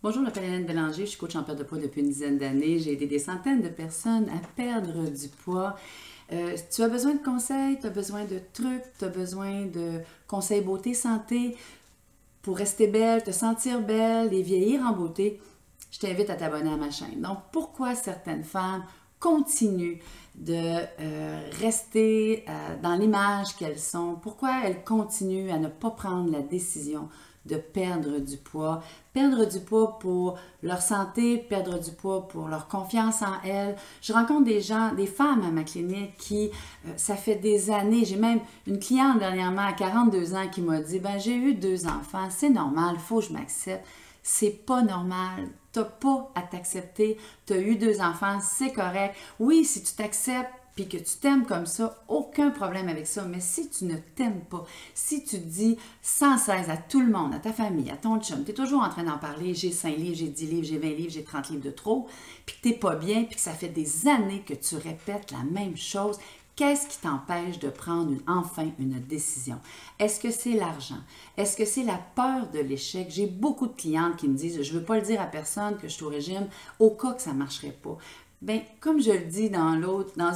Bonjour, je m'appelle Hélène Bélanger, je suis coach en perte de poids depuis une dizaine d'années. J'ai aidé des centaines de personnes à perdre du poids. Tu as besoin de conseils, tu as besoin de trucs, tu as besoin de conseils beauté, santé pour rester belle, te sentir belle et vieillir en beauté. Je t'invite à t'abonner à ma chaîne. Donc, pourquoi certaines femmes continuent de rester dans l'image qu'elles sont? Pourquoi elles continuent à ne pas prendre la décision de perdre du poids? Perdre du poids pour leur santé, perdre du poids pour leur confiance en elles. Je rencontre des gens, des femmes à ma clinique qui, ça fait des années, j'ai même une cliente dernièrement à 42 ans qui m'a dit, ben j'ai eu 2 enfants, c'est normal, il faut que je m'accepte. C'est pas normal. T'as pas à t'accepter. Tu as eu 2 enfants, c'est correct. Oui, si tu t'acceptes puis que tu t'aimes comme ça, aucun problème avec ça. Mais si tu ne t'aimes pas, si tu dis sans cesse à tout le monde, à ta famille, à ton chum, tu es toujours en train d'en parler, j'ai 5 livres, j'ai 10 livres, j'ai 20 livres, j'ai 30 livres de trop, puis que tu n'es pas bien, puis que ça fait des années que tu répètes la même chose, qu'est-ce qui t'empêche de prendre enfin une décision? Est-ce que c'est l'argent? Est-ce que c'est la peur de l'échec? J'ai beaucoup de clientes qui me disent, je ne veux pas le dire à personne que je suis au régime, au cas que ça ne marcherait pas. Bien, comme je le dis dans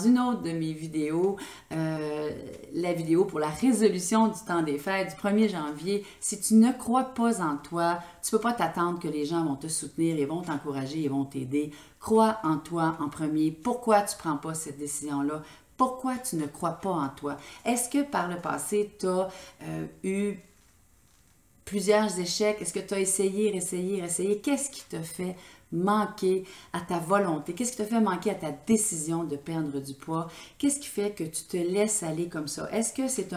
une autre de mes vidéos, la vidéo pour la résolution du temps des fêtes du 1er janvier, si tu ne crois pas en toi, tu ne peux pas t'attendre que les gens vont te soutenir et vont t'encourager et vont t'aider. Crois en toi en premier. Pourquoi tu ne prends pas cette décision-là? Pourquoi tu ne crois pas en toi? Est-ce que par le passé, tu as eu plusieurs échecs? Est-ce que tu as essayé, réessayé? Qu'est-ce qui te fait manquer à ta volonté? Qu'est-ce qui te fait manquer à ta décision de perdre du poids? Qu'est-ce qui fait que tu te laisses aller comme ça? Est-ce que c'est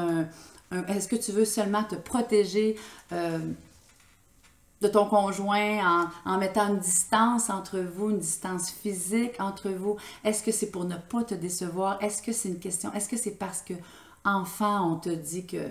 est-ce que tu veux seulement te protéger de ton conjoint en mettant une distance entre vous, une distance physique entre vous? Est-ce que c'est pour ne pas te décevoir? Est-ce que c'est une question? Est-ce que c'est parce que enfant, on te dit que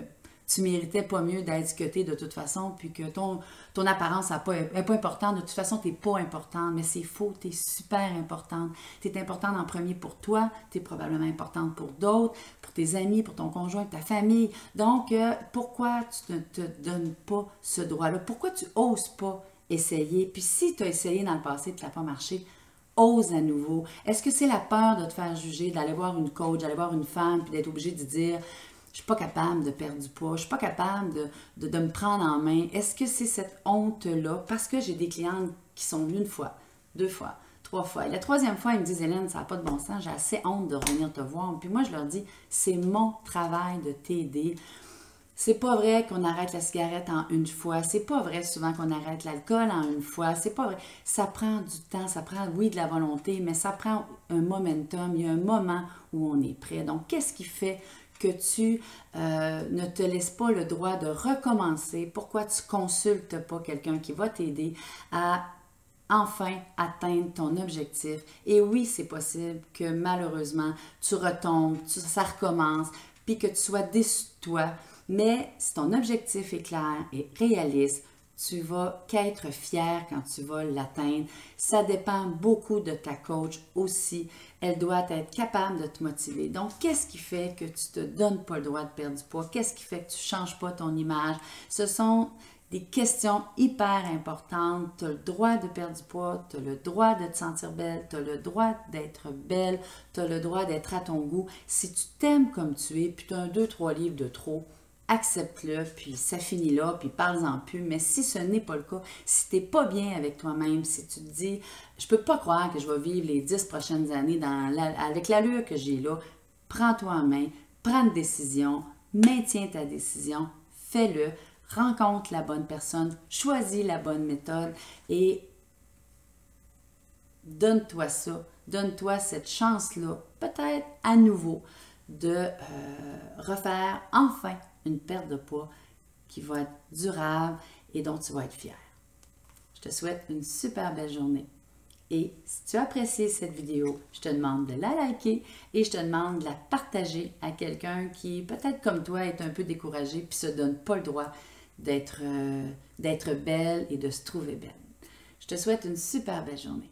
tu méritais pas mieux d'être ce que tu es de toute façon, puis que ton apparence n'est pas importante. De toute façon, tu n'es pas importante, mais c'est faux, tu es super importante. Tu es importante en premier pour toi, tu es probablement importante pour d'autres, pour tes amis, pour ton conjoint, ta famille. Donc, pourquoi tu ne te donnes pas ce droit-là? Pourquoi tu n'oses pas essayer? Puis si tu as essayé dans le passé et que ça n'a pas marché, ose à nouveau. Est-ce que c'est la peur de te faire juger, d'aller voir une coach, d'aller voir une femme, puis d'être obligé de dire je suis pas capable de perdre du poids, je suis pas capable de me prendre en main. Est-ce que c'est cette honte-là? Parce que j'ai des clientes qui sont venues 1 fois, 2 fois, 3 fois. Et la 3e fois, ils me disent, Hélène, ça n'a pas de bon sens, j'ai assez honte de revenir te voir. Puis moi, je leur dis, c'est mon travail de t'aider. C'est pas vrai qu'on arrête la cigarette en 1 fois. C'est pas vrai souvent qu'on arrête l'alcool en 1 fois. C'est pas vrai. Ça prend du temps, ça prend, oui, de la volonté, mais ça prend un momentum. Il y a un moment où on est prêt. Donc, qu'est-ce qui fait que tu ne te laisses pas le droit de recommencer? Pourquoi tu ne consultes pas quelqu'un qui va t'aider à enfin atteindre ton objectif? Et oui, c'est possible que malheureusement, tu retombes, ça recommence, puis que tu sois déçu de toi. Mais si ton objectif est clair et réaliste, tu vas qu'être fier quand tu vas l'atteindre. Ça dépend beaucoup de ta coach aussi. Elle doit être capable de te motiver. Donc, qu'est-ce qui fait que tu ne te donnes pas le droit de perdre du poids? Qu'est-ce qui fait que tu ne changes pas ton image? Ce sont des questions hyper importantes. Tu as le droit de perdre du poids, tu as le droit de te sentir belle, tu as le droit d'être belle, tu as le droit d'être à ton goût. Si tu t'aimes comme tu es, puis tu as 2-3 livres de trop, accepte-le, puis ça finit là, puis parle-en plus. Mais si ce n'est pas le cas, si tu n'es pas bien avec toi-même, si tu te dis, je ne peux pas croire que je vais vivre les 10 prochaines années avec l'allure que j'ai là, prends-toi en main, prends une décision, maintiens ta décision, fais-le, rencontre la bonne personne, choisis la bonne méthode et donne-toi ça, donne-toi cette chance-là, peut-être à nouveau, de refaire enfin une perte de poids qui va être durable et dont tu vas être fier. Je te souhaite une super belle journée. Et si tu as apprécié cette vidéo, je te demande de la liker et je te demande de la partager à quelqu'un qui, peut-être comme toi, est un peu découragé puis ne se donne pas le droit d'être belle et de se trouver belle. Je te souhaite une super belle journée.